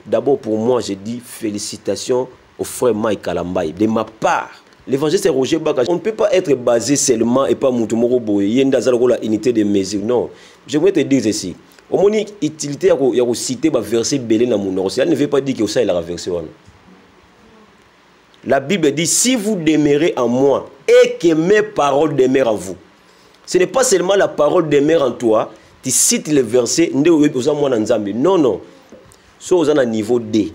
D'abord, pour moi, je dis félicitations au frère Mike Kalambaye. De ma part, l'évangéliste Roger Baka, on ne peut pas être basé seulement et pas Moutoumoro Boye, la unité de mesure. Non. J'aimerais te dire ceci. Au moins, l'utilité, il y a cité le verset belé dans mon elle ne veut pas dire que ça est la version. La Bible dit, si vous demeurez en moi et que mes paroles demeurent en vous. Ce n'est pas seulement la parole demeure en toi, tu cites le verset, non, non. So vous êtes à niveau D.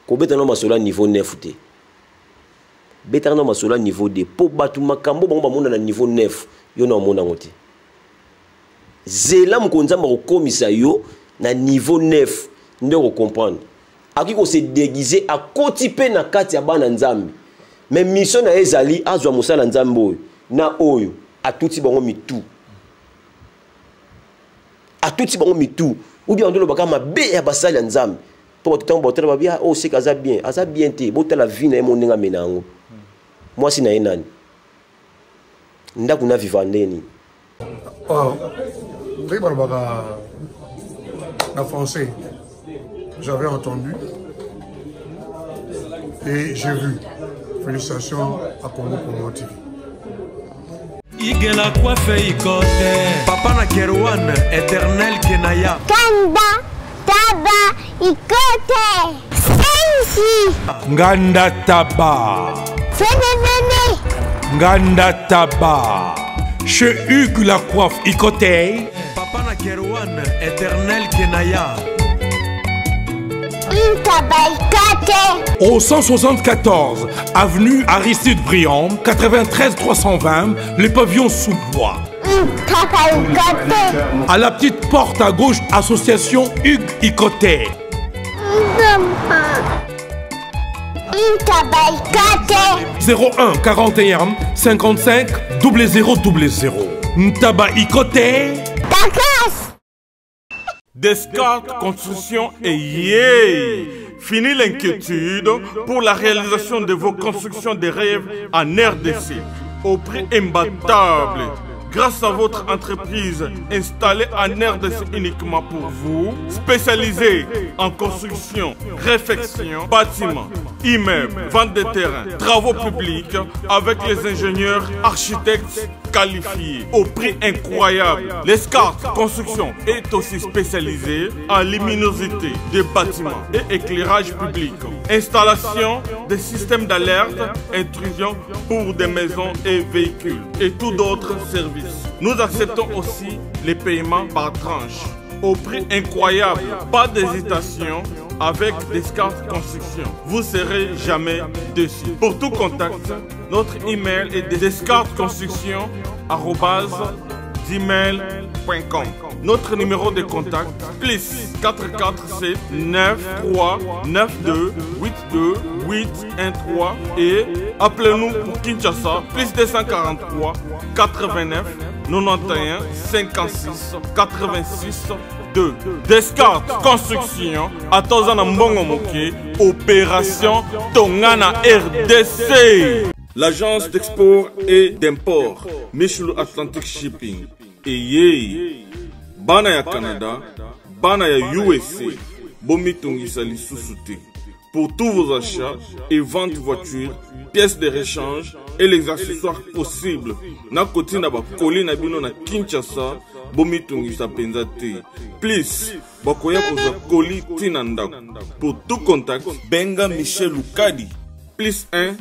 Ko betano masola niveau 9 te. Betano masola niveau D. Po batu makambo bango bamona na niveau 9. Yo na mona ngote. Zela mkonza ma komisa yo na niveau 9. Ndeko comprendre. Aki ko se déguiser à kotipe na kati ya bana nzambe. Mais mission na ezali azwa musala nzambe oyo na oyo atuti bango mitu. Atuti bango mitu. Ou bien on doit le bagage ma bé ya basali nzambe. Pour tout temps botel ba bien oh c'est kaza bien te botel la vie na mon nga menango. Moi si na enani. Ndakuna vivandeni. Oh. Oui barbara en français. J'avais entendu et j'ai vu. Félicitations à Congo Promo TV. Igela coiffe ikote Papa na Kerouan éternel Kenaya Kanda Taba ikote Sensi Nganda Taba Fenenene Nganda Taba Chez Hugues la coiffe ikote Papa na Kerouan éternel Kenaya Au 174 avenue Aristide Briand, 93 320, le pavillon sous bois. À la petite porte à gauche, association Hugues Ikoté. 01 41 55 0000. Ntaba Ikoté. Descartes Construction et yeah! Fini l'inquiétude pour la réalisation de vos constructions de rêves en RDC au prix imbattable. Grâce à votre entreprise installée en RDC uniquement pour vous, spécialisée en construction, réfection, bâtiments, immeubles, vente de terrains, travaux publics avec les ingénieurs architectes qualifiés au prix incroyable. L'escart construction est aussi spécialisée en luminosité des bâtiments et éclairage public. Installation des systèmes d'alerte, intrusion pour des maisons et véhicules et tout d'autres services. Nous acceptons aussi les paiements par tranche au prix incroyable. Pas d'hésitation avec Descartes Construction. Vous ne serez jamais déçus. Pour tout contact, notre email est descartesconstruction@gmail.com. Notre numéro de contact plus 447 93 92 82 813 et appelez-nous pour Kinshasa plus 243 89 91 56 86 2. Descartes Construction à Tozana Mbongo Moké, opération Tongana RDC. L'agence d'export et d'import Michel Atlantic Shipping et yé bana ya Canada, bana ya USA, bomitungisa lisusuté. Pour tous vos achats et ventes de voitures, pièces de rechange et les accessoires possibles. Na koti na ba koli na bino na Kinshasa, bomitungisa penzate. Please, bakoya koza koli tinandako. Pour tout contact, benga Michel Lukadi. Plus 1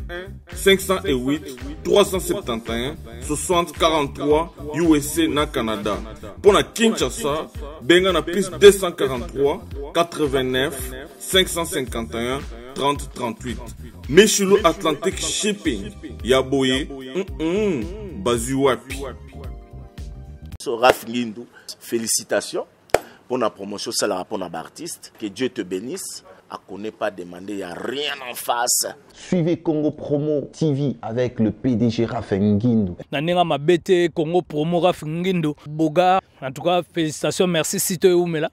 508 371 60 43 USA na Canada. Pour la Kinshasa, benga na plus 243 89 551 30 38. Michelo Atlantic Shipping. Yaboye, Bazuapi. Raf Ngindou, félicitations pour la promotion, ça la rapport à l'artiste. Que Dieu te bénisse. À connaît pas demander, il n'y a rien en face. Suivez Congo Promo TV avec le PDG Raf Ngindou. Nanenga mabete Congo Promo Raf Ngindou. Boga, en tout cas, félicitations, merci Sito Oumela.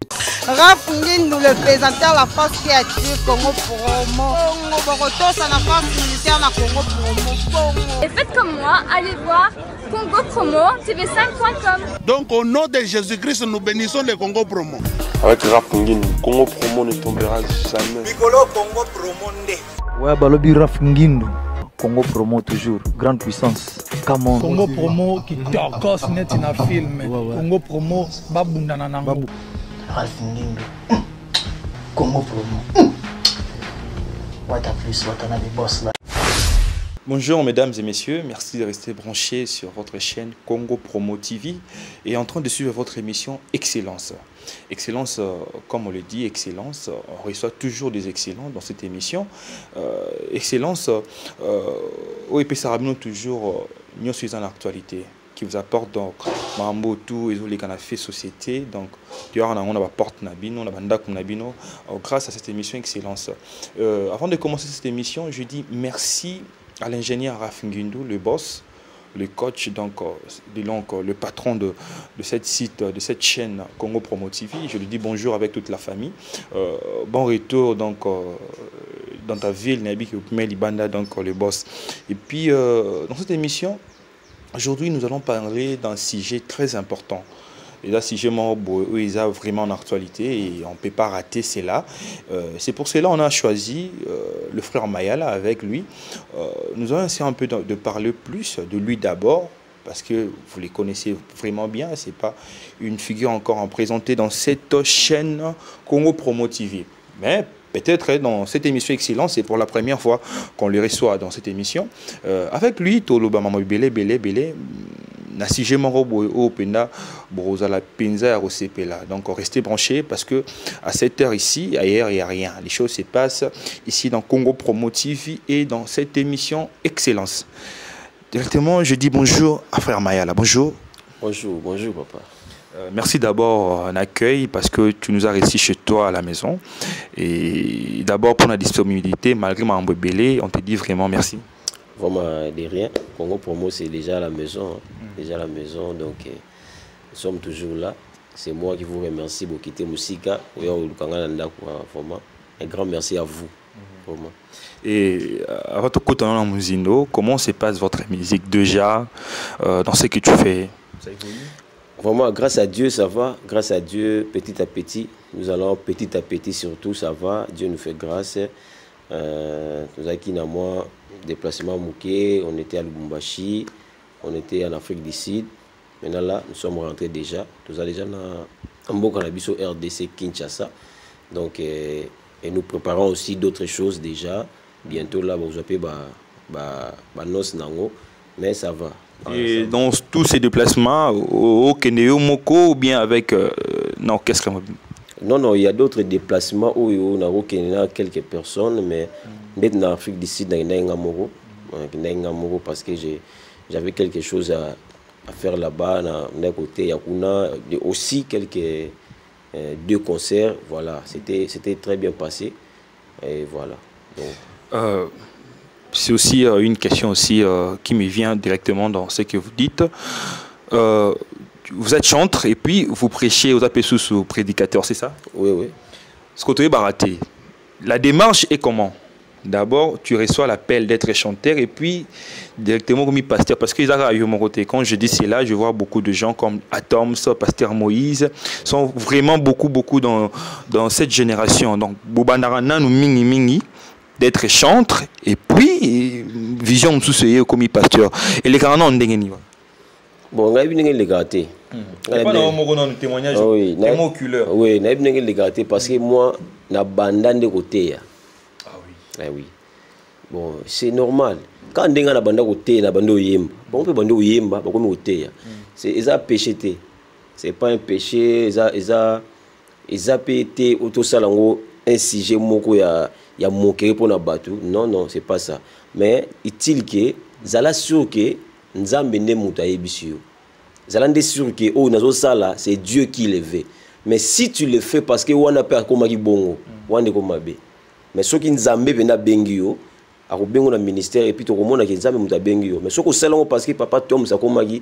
Raf Ngindou, le présentateur, la force créative Congo Promo. Congo Boroto, ça n'a pas commentaire na Congo Promo. Et faites comme moi, allez voir Congo Promo, tv5.com. Donc au nom de Jésus-Christ, nous bénissons le Congo Promo. Avec Raf Nguindu, Congo Promo ne tombera jamais. Bigolo Congo Promo nde. Ouais, balobi Raf Nguindu. Congo Promo toujours, grande puissance. Come on. Congo Promo qui t'orcos net in a film. Congo Promo, babundana nango. Raf Nguindu. Congo Promo. What a plus, what a boss là. Bonjour mesdames et messieurs, merci de rester branchés sur votre chaîne Congo Promo TV et en train de suivre votre émission Excellence. Excellence, comme on le dit, Excellence, on reçoit toujours des excellents dans cette émission. Excellence, oui, puis ça ramène toujours nous sommes en actualité qui vous apporte donc mambo tout et les canapés société donc on a porte nabino, on a bandak nabino grâce à cette émission Excellence. Avant de commencer cette émission, je dis merci à l'ingénieur Raf Nguindu, le boss, le coach, donc le patron de cette site, de cette chaîne Congo Promo TV. Je lui dis bonjour avec toute la famille. Bon retour donc dans ta ville, Nabi Libanda, donc le boss. Et puis dans cette émission, aujourd'hui nous allons parler d'un sujet très important. Et là, si j'ai mon ils ont vraiment en actualité et on ne peut pas rater cela. C'est pour cela qu'on a choisi le frère Mayala avec lui. Nous allons essayer un peu de parler plus de lui d'abord, parce que vous les connaissez vraiment bien. Ce n'est pas une figure encore en présentée dans cette chaîne Congo Promo TV. Mais peut-être dans cette émission Excellence, c'est pour la première fois qu'on le reçoit dans cette émission. Avec lui, Toloba Mama Belé. Donc restez branchés parce que à cette heure ici, ailleurs il n'y a rien. Les choses se passent ici dans Congo Promo TV et dans cette émission Excellence. Directement, je dis bonjour à frère Mayala. Bonjour. Bonjour papa. Merci d'abord en accueil parce que tu nous as reçus chez toi à la maison. Et d'abord pour la disponibilité, malgré ma belé, on te dit vraiment merci. Vraiment de rien. Congo Promo, c'est déjà la maison. Déjà la maison, donc nous sommes toujours là. C'est moi qui vous remercie pour quitter Moussika. Vraiment. Un grand merci à vous. Vraiment. Et à votre côté, comment se passe votre musique déjà dans ce que tu fais? Ça évolue? Vraiment, grâce à Dieu, ça va. Grâce à Dieu, petit à petit, nous allons petit à petit surtout, ça va. Dieu nous fait grâce. Nous avons qui n'a moi déplacement Mouké, on était à Lubumbashi, on était en Afrique du Sud. Maintenant là, nous sommes rentrés déjà. Nous avons déjà un beau cannabis au RDC Kinshasa. Donc, et nous préparons aussi d'autres choses déjà. Bientôt là, vous appelez nos nango, mais ça va. Et dans tous ces déplacements, au Keneo Moko ou bien avec l'orchestre? Non, il y a d'autres déplacements où on a au Kenya quelques personnes, mais maintenant en Afrique du Sud, parce que j'avais quelque chose à faire là-bas, d'un côté Yakuna, aussi quelques deux concerts, voilà, c'était très bien passé, et voilà. Donc, c'est aussi une question aussi qui me vient directement dans ce que vous dites. Vous êtes chanteur et puis vous prêchez aux apésous aux prédicateurs, c'est ça? Oui. Ce côté baraté. La démarche est comment? D'abord, tu reçois l'appel d'être chanteur et puis directement comme pasteur. Parce que quand je dis cela, je vois beaucoup de gens comme Atoms, Pasteur Moïse, sont vraiment beaucoup dans cette génération. Donc, Bobanarana nous mingi d'être chanteur et puis vision sous comme pasteur. Et les grands noms d'engeni. Bon, on a vu les gâtés. Pas dans mon témoignage. Oui, on a vu les gâtés parce que moi, na bandane de côté. Ah oui. Bon, c'est normal. Quand on a banda côté, na bando yemba. On peut bando yemba, comme côté. C'est un péché. C'est pas un péché. Ils a pété auto salango un sujet moko ya moqué pour na batu. Non, c'est pas ça. Mais il que zala sûr que nzambe ne muta yebisio. Zala ndé sûr que oh nazo sala, c'est Dieu qui le veut. Mais si tu le fais parce que wana pe akoma ki bongo, wana ko mabe. Mais ceux qui nzambe bena bengio, ako bengo na ministère et puis to komona ki nzambe muta bengio. Mais ceux ko salango parce que papa Tom sa koma ki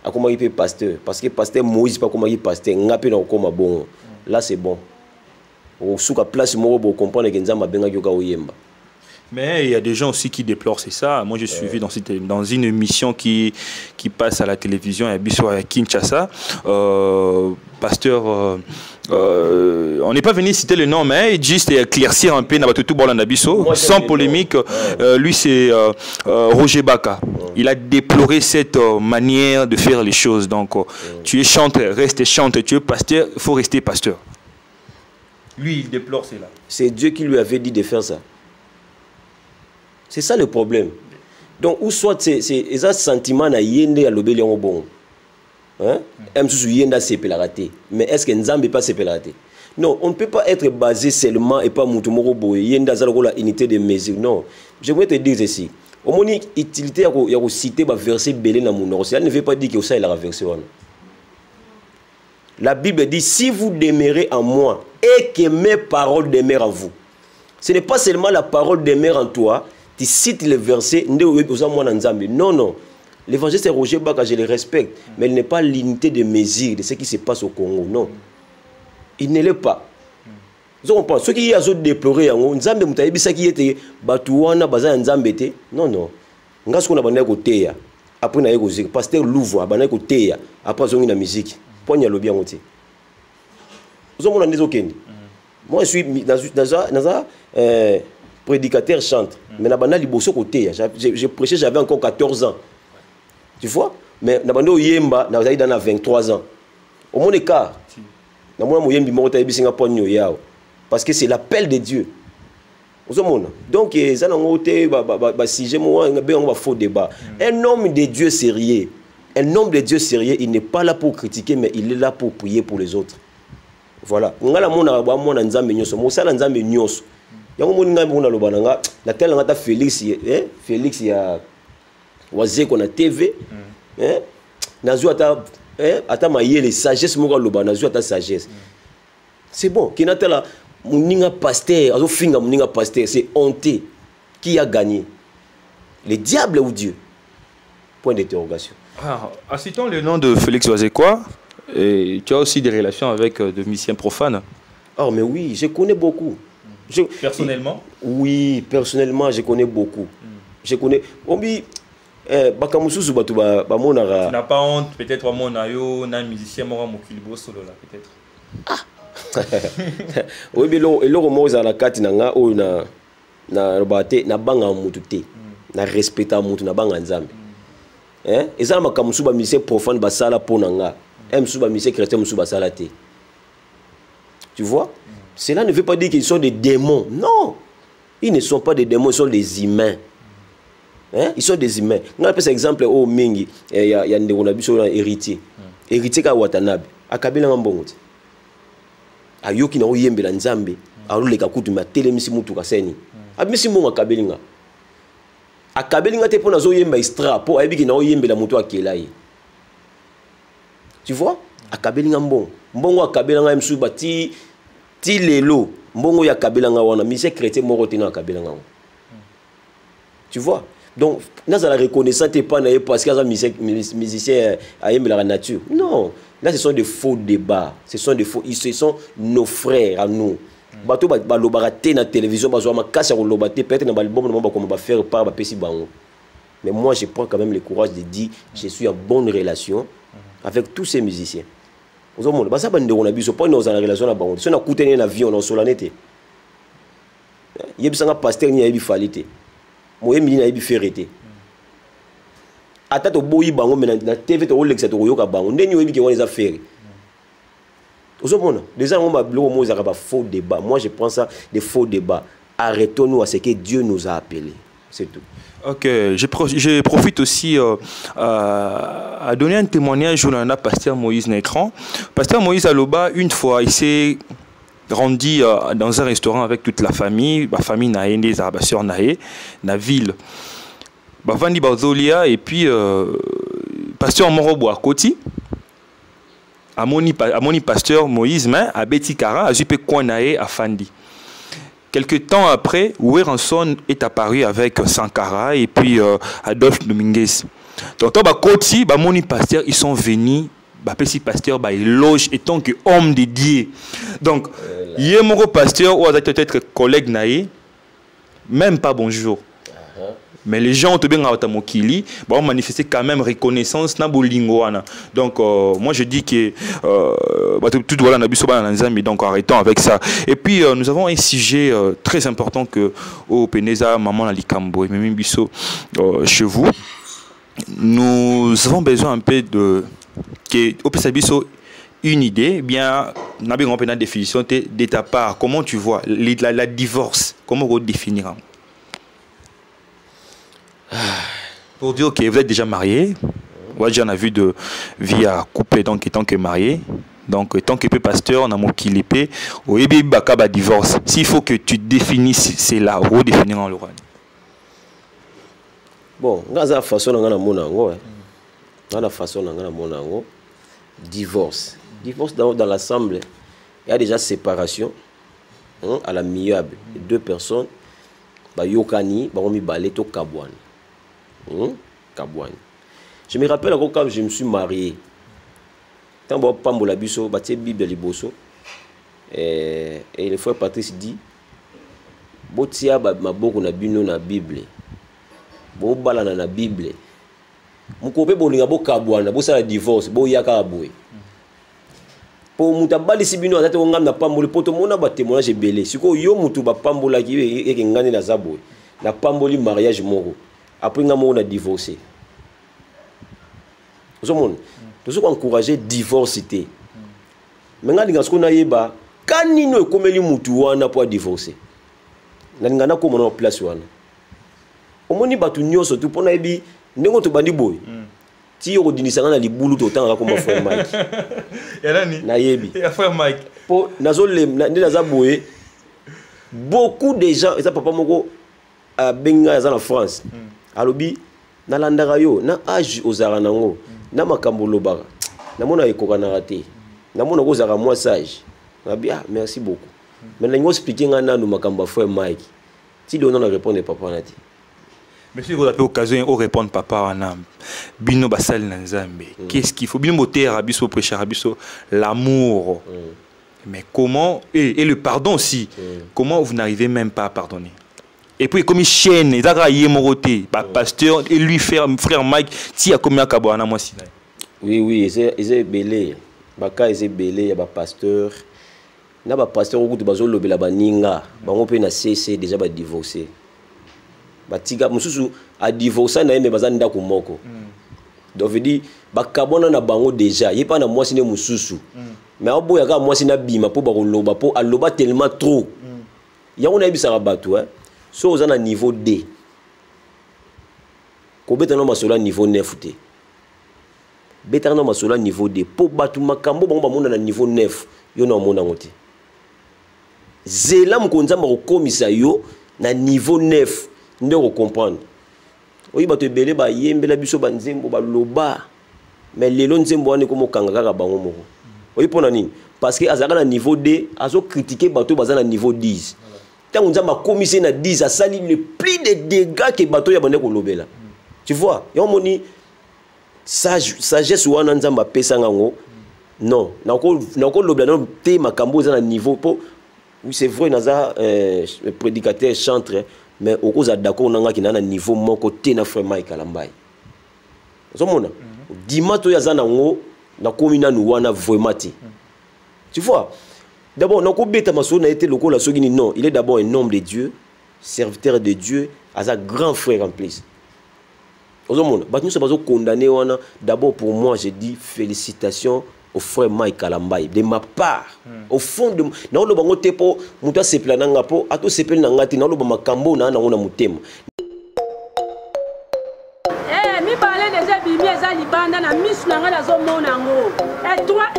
akoma ki pasteur parce que pasteur Moïse pas koma ki pasteur ngape na koma bongo. Là c'est bon. Au souka place moko pour comprendre que nzambe benga yoka oyemba. Mais il y a des gens aussi qui déplorent, c'est ça. Moi, je suis suivi dans une émission qui passe à la télévision à Kinshasa. Pasteur, on n'est pas venu citer le nom, mais juste éclaircir un peu sans polémique. Lui, c'est Roger Baka. Il a déploré cette manière de faire les choses. Donc, tu es chanteur, reste chanteur. Tu es pasteur, il faut rester pasteur. Lui, il déplore cela. C'est Dieu qui lui avait dit de faire ça. C'est ça le problème. Donc, ou soit c'est un sentiment na yende à l'obéli en bon. Hein? Mais est-ce que Nzambe pas se pélaté? Non, on ne peut pas être basé seulement et pas moutumoro boy. Yenda zaloko la unité de mesure. Non. Je voudrais te dire ceci. Au moins, utilité il y a cité ba verset belé na mon. Ça ne veut pas dire que ça il a verset. La Bible dit si vous demeurez en moi et que mes paroles demeurent en vous. Ce n'est pas seulement la parole demeure en toi. Tu cites le verset, non, non. L'évangile c'est Roger Baka, je le respecte, mais il n'est pas l'unité de mesure de ce qui se passe au Congo, non. Il ne l'est pas. Vous comprenez? Ceux qui ont déploré, Nzambe Moutaïbi, ça qui était Batouana, Baza Nzambe, non, non. Nous avons un côté, après nous avons pasteur Louvre, nous avons côté, après nous avons la musique. Pour nous bien ôté. Vous avez des aucun. Moi je suis dans un prédicateur chante, mais na liboso côté. J'ai prêché, j'avais encore 14 ans. Tu vois? Mais na bando yemba, na dans 23 ans. Au moins écart. Na moi moyembi mo tayi bisinga ponyo yao. Parce que c'est l'appel de Dieu. Donc ça na ngoté ba sujet mo ngabe on va faux débat. Un homme de Dieu sérieux. Un homme de Dieu sérieux, il n'est pas là pour critiquer, mais il est là pour prier pour les autres. Voilà. Ngala mona ba mona nzambe nyoso, mo sala nzambe nyoso. Yango moni ngambe mona loba nga, na tel ngata Félix Félix ya wazeko na TV. Nazu ata mayele sagesse mo loba nazu ata sagesse. C'est bon, qui na tela muninga pasteur, azo finga muninga pasteur, c'est honté. Qui a gagné? Le diable ou Dieu? Point d'interrogation. Ah, citant le nom de Félix Wazekwa, et tu as aussi des relations avec des musiciens profanes. Oh, mais oui, je connais beaucoup. Personnellement? Oui, personnellement, je connais beaucoup. Je connais. Tu n'as pas honte, peut-être, à mon ayo, un musicien, solo là, peut-être. Ah! Oui, mais là, la carte, na banga mututé, na respecta mutu, na banga nzambe. Et ça, ma kamusuba musicien profane basala ponanga, musuba musicien chrétien musuba salate. Tu vois? Cela ne veut pas dire qu'ils sont des démons. Non, ils ne sont pas des démons, ils sont des humains. Ils sont des humains. On appelle cet exemple au Mingi, il y a un héritier. Héritier ka Watanabe, akabila ngambongote. Ayoki na oyembe la nzambe, aloleka kutu ma telemisi mutu kaseni. Abimisi mbongo akabelinga. Akabelinga te pona zo yemba extra po ayebiki na oyembe la mutu akelai. Tu vois? Akabelinga mbongo. Mbongo akabelanga msuba ti lelo mbongo ya kabelanga wana mise chrétien moko te na akabelanga. Tu vois? Donc là ça la reconnaissance t'es pas parce qu'il y a un musicien à aimer la nature. Non, là ce sont des faux débats. Ce sont nos frères à nous. Bato ba lobaraté na télévision bazo ma casse au lobaté peut-être na album na comment va faire par ba pesi bango. Mais moi je prends quand même le courage de dire je suis en bonne relation avec tous ces musiciens. Vous avez ba ça bande on a biso pas nous en relation na bango. Si on a coûté na vie on a solennité. Yebisanga pasteur ni yebi falité. Moyembi na yebi ferité. Ata to boyi bango mais na TV to Rolex to yoka bango ndeni yebi ke wana za faire. Déjà, on a faux débat. Moi, je prends ça des faux débats. Arrêtons-nous à ce que Dieu nous a appelés. C'est tout. Ok, je profite aussi à donner un témoignage où on a Pasteur Moïse Nécran. Pasteur Moïse Aloba, une fois, il s'est rendu dans un restaurant avec toute la famille. Ma famille n'a pas des arbaseurs dans la ville. Bavandi Bazolia et puis Pasteur Morobo à Koti. Amoni pasteur Moïse a Betty Kara a Zupe Kwanae à Fandi. Quelque temps après, Oueranson est apparu avec Sankara et puis Adolphe Dominguez. Donc, Koti, Moni pasteur, ils sont venus, Petit pasteur, éloge étant que homme de Dieu. Donc, Yemoro pasteur, ou peut-être collègue Naé, même pas bonjour. Mais les gens ont bien mokili, vont manifester quand même reconnaissance na bolingoana. Donc moi je dis que tout voilà na biso bana nzambi, donc arrêtons avec ça. Et puis nous avons un sujet très important que au Peneza maman na likambo et même biso chez vous. Nous avons besoin un peu de que au Pesabiso une idée, bien n'a bien une définition de ta part. Comment tu vois la divorce? Comment vous définir? Pour dire que vous êtes déjà marié, moi j'en ai vu de vie à couple donc étant que marié, donc tant que pasteur on a mon qu'il épée au ebi bakaba divorce. S'il faut que tu définisses cela, redéfinir en l'oral. Bon, la façon on a mon la façon on a mon divorce. Divorce dans l'assemblée, il y a déjà séparation à l'amiable. Deux personnes, bah yokani, bah on mi balé to kabouane. Kabouane. Je me rappelle encore quand je me suis marié. Tant que Pambola Bisso, bâti Bible Liboso. Et le frère Patrice dit Botia ma boko na bino na Bible. Bo balana na Bible. Mukope bolinga bo kabouane, bo sala divorce, bo yaka aboy. Po mutabali sibino azate ngam na pamboli poto mona ba témoignage belé. Siko yo mutu ba pambola ki e ngani na zaboy. Na pamboli mariage moko. Après, on a divorcé. Tout le monde. Tout ce qu'on encourage divorcer. Mais quand on a dit quand nous sommes comme les moutou, on a pas divorcer. Nous avons comme on a place. On a dit que nous sommes pour nous dire nous sommes bandi boy. Si on dit que nous sommes boulot autant comme frère Mike. Na yebi. Frère Mike. Pour nazole na boy. Beaucoup de gens, et ça papa moko à Benga en France. Alobi na landaka yo na âge ozara nango na makambo lobaka na mona ekoka na raté na mona ko zara moi sage na bien merci beaucoup maintenant ngo expliquer ngana no makambo frère Mike ti donne na répondre papa na ti monsieur vous avez occasion de répondre papa wana bino basal na nzambe qu'est-ce qu'il faut bino moteur abiso prêcher abiso l'amour mais comment et le pardon aussi comment vous n'arrivez même pas à pardonner? Et puis comme il chaîne, il a yémoroté, pasteur et lui frère Mike, ti a commis à Kabouana moi si. Oui, c'est belé. Baka c'est belé, il y a pasteur. Na ba pasteur au goût bazo lobela baninga, bango pe na cessé déjà ba divorcer. Ba tiga mususu a divorcer na yeme bazanda ko moko. Donc veut dire ba kabona na bango déjà, yé pas na moi sine mususu. Mais abo ya ka moi sina bima po ba ko loba po aloba tellement trop. Ya on a bisara bato hein. So aux à niveau D. Ko betano masola niveau 9 te. Betano masola niveau D. Po batu makambo bango ba mona na niveau 9. Yo na mona ngote. Zela mkonza ma komisa yo na niveau 9. Nde ko comprendre. Oyi bato ebele ba yembela biso ba nzembo ba loba. Mais lelo nzembo wane ko mokanga kaka bango moko. Oyi pona nini? Parce que azaka na niveau D, azo critiquer bato baza na niveau 10. Tant on a commis na 10 à sali le plus de dégâts que bateau ya bande ko lobela. Tu vois, yo moni sagesse wana nzamba pesa ngango. Non, na ko lobela non te makambo za na niveau po. Oui, c'est vrai naza prédicateur chantre mais au cause d'accord nanga ki na niveau moko te na frère Mike Alambai. Zo mona. Dimato ya za nango na komina nu wana vraiment te. Tu vois? D'abord, non, il est d'abord un homme de Dieu, serviteur de Dieu, à sa grand frère en plus. Nous sommes condamnés. D'abord, pour moi, je dis félicitations au frère Mike Kalambai, de ma part. Au fond de moi,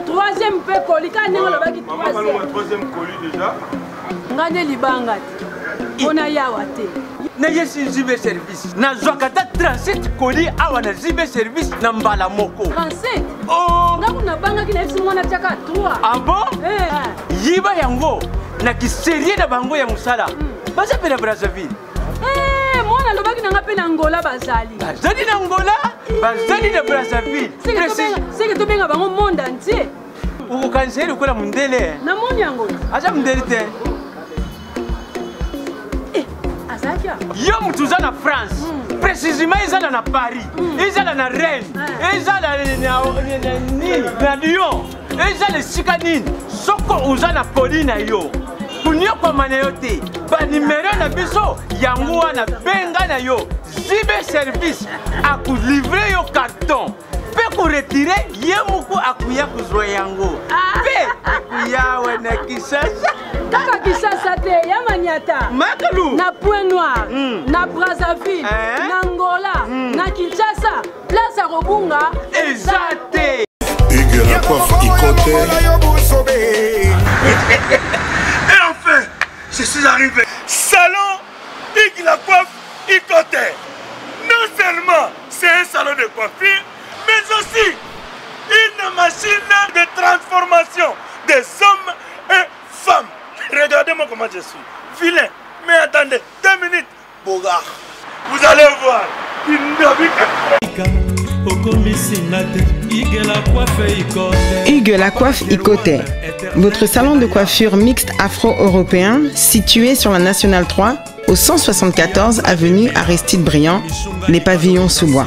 troisième peu colis, troisième colis déjà. Ngane libanga. On a yawate. Neye si zibe service. Na zwakata 37 colis awa na zibe service na mbala moko. 37. Oh. Ngaku na banga kina fisi mwana chaka 3. Ah bon? Yiba yango na kiserie na bango ya musala. Basa pena Brazzaville. Mwana lobaki na ngape na Angola bazali. Bazali na Angola, bazali na Brazzaville. C'est que tu benga bango monde entier. Uko kanseri ukola mundele. Na moni Angola. Acha mundele te. Azaki yo mutu uza na France précisément ezala na Paris ezala na Rennes ezala na Lyon ezala esika nini soko uza na poli na yo kunyokoma na yo te banimero na biso yango wana benga na yo zibe service akulivre yo carton pe kuretire ye muku akuya kuzwa yango pe akuya na Kinshasa kaka Kinshasa te ya Maniata Makalu na Point Noir na Brazzaville na Angola na Kinshasa place à Robunga ezate Hugues la coiffe Ikote. Et enfin, je suis arrivé. Salon Hugues la coiffe Ikote. Non seulement c'est un salon de coiffure, mais aussi une machine de transformation des hommes et femmes. Regardez-moi comment je suis. Vilain. Mais attendez, 2 minutes. Bogart. Vous allez voir. Hugues la coiffe Ikote, votre salon de coiffure mixte afro-européen situé sur la Nationale 3 au 174 avenue Aristide Briand, les pavillons sous bois.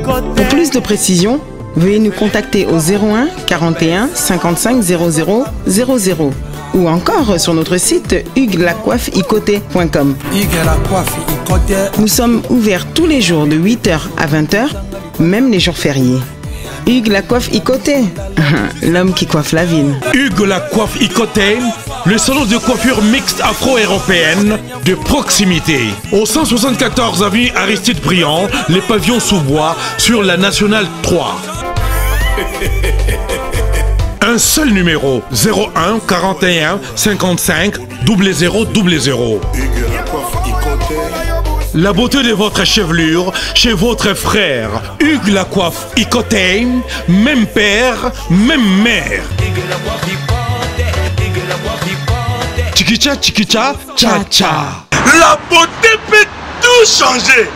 Pour plus de précisions, veuillez nous contacter au 01 41 55 00 00 ou encore sur notre site hugueslacoiffeikote.com. Nous sommes ouverts tous les jours de 8h à 20h, même les jours fériés. Hugues la coiffe Ikote, l'homme qui coiffe la ville. Hugues la coiffe Ikote, le salon de coiffure mixte afro-européenne de proximité. Au 174 avenue Aristide Briand, les pavillons sous bois sur la Nationale 3. Un seul numéro, 01 41 55 00 00. La beauté de votre chevelure chez votre frère. Hugues la coiffe Ikote, même père, même mère. Chikicha, chikicha, cha cha. La beauté peut tout changer.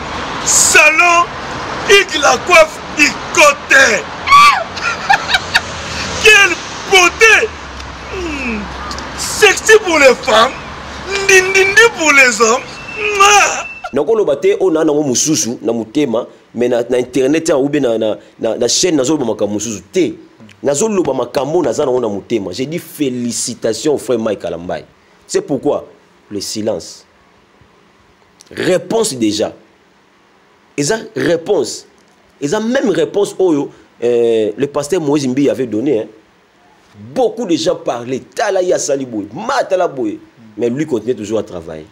Salon Hugues la coiffe Ikote. Quelle beauté! Sexy pour les femmes, ndindindi pour les hommes. nakoloba te o na nango mususu na mutema mais na internet ou bien na chaîne nazoloba makambo mususu te nazoloba makambo naza nango na mutema. J'ai dit félicitations au frère Mike Alambai. C'est pourquoi le silence. Réponse déjà. Eza réponse. Eza même réponse oyo le pasteur Moïse Mbi avait donné. Hein. Beaucoup de gens parlaient. Talaya Saliboué, Matalaboué. Mais lui continuait toujours à travailler.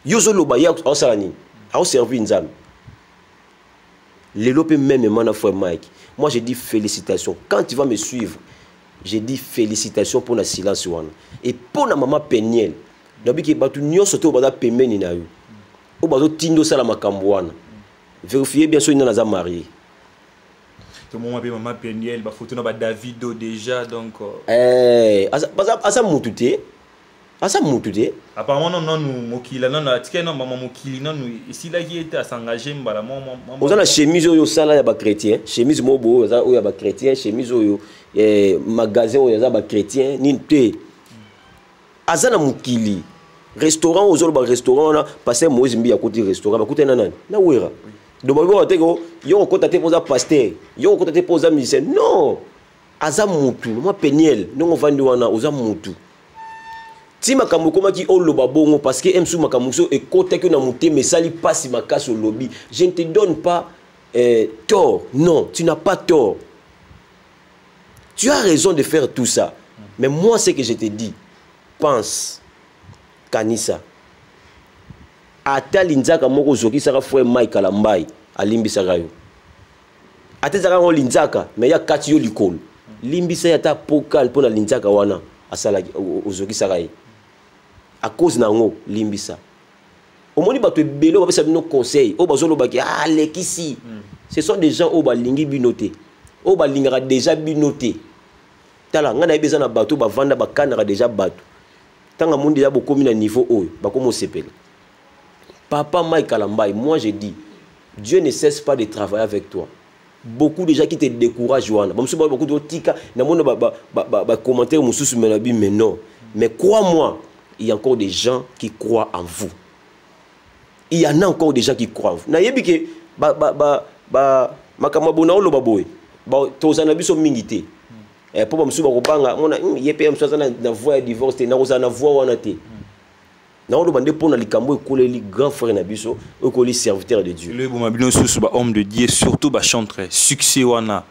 Yozo Lobaya au Salani, au servi Nzam. Les lopes même mana frère Mike. Moi j'ai dit félicitations. Quand tu vas me suivre, j'ai dit félicitations pour la silence wana. Et pour la maman Peniel. Nabi ki batu nyoso to bada pemeni na yo. O bazo tindo sala makambo wana. Vérifiez bien sûr il n'a pas marié. Tout le monde a maman Peniel, ba photo na Davido déjà donc. Asa mutute. Asa mutute. Apparemment non nous mokila non atika non maman mokili non ici là qui était à s'engager mbala maman. On a la chemise oyo sala ya ba chrétien, chemise mobo oyo ya ba chrétien, chemise oyo magasin oyo ya ba chrétien ni te. Asa na mokili. Restaurant aux autres restaurants là passer Moïse Mbi à côté restaurant ba côté nanana na wera. Donc on va dire yo ko tate posa pasteur yo ko tate posa musicien non aza mutu moi Peniel non vandi wana oza mutu ti makambo koma ki oloba bongo parce que emsu makambo so e kota que na muté mais sali passe makaso lobby je ne te donne pas tort non tu n'as pas tort tu as raison de faire tout ça mais moi ce que je te dis pense kanisa ata linzaka moko zoki saka frère Mike Alambai alimbisaka yo ata zaka ngo linzaka mais ya kati yo likolo limbisa ya ta pokal pona linzaka wana asala ozoki saka ye à cause na ngo limbisa omoni bato ebelo ba pesa bino conseil o bazolo baki lekisi ce sont des gens o balingi binoté o balingaka déjà binoté tala ngana ebeza na bato ba vanda ba kanaka déjà bato tanga mundi ya bokomi na niveau oyo bakomo sepela. Papa Mike Alambai, moi je dis, Dieu ne cesse pas de travailler avec toi. Beaucoup de gens qui te découragent, beaucoup de tika, na mona ba commentaire mususu menabi mais non. Mais crois-moi, il y a encore des gens qui croient en vous. Il y en a encore des gens qui croient en vous. Nayebi ke makamabo na oloba boy. Ba tozana biso mingité. Pour ba msuba kobanga mona yepe msuza na voix de divorce na kozana voix wana te. Na oloba nde pona likambo ekoleli grand frère na biso ekoli serviteur de Dieu. Le bomabino sous ba homme de Dieu surtout ba chanteur succès wana.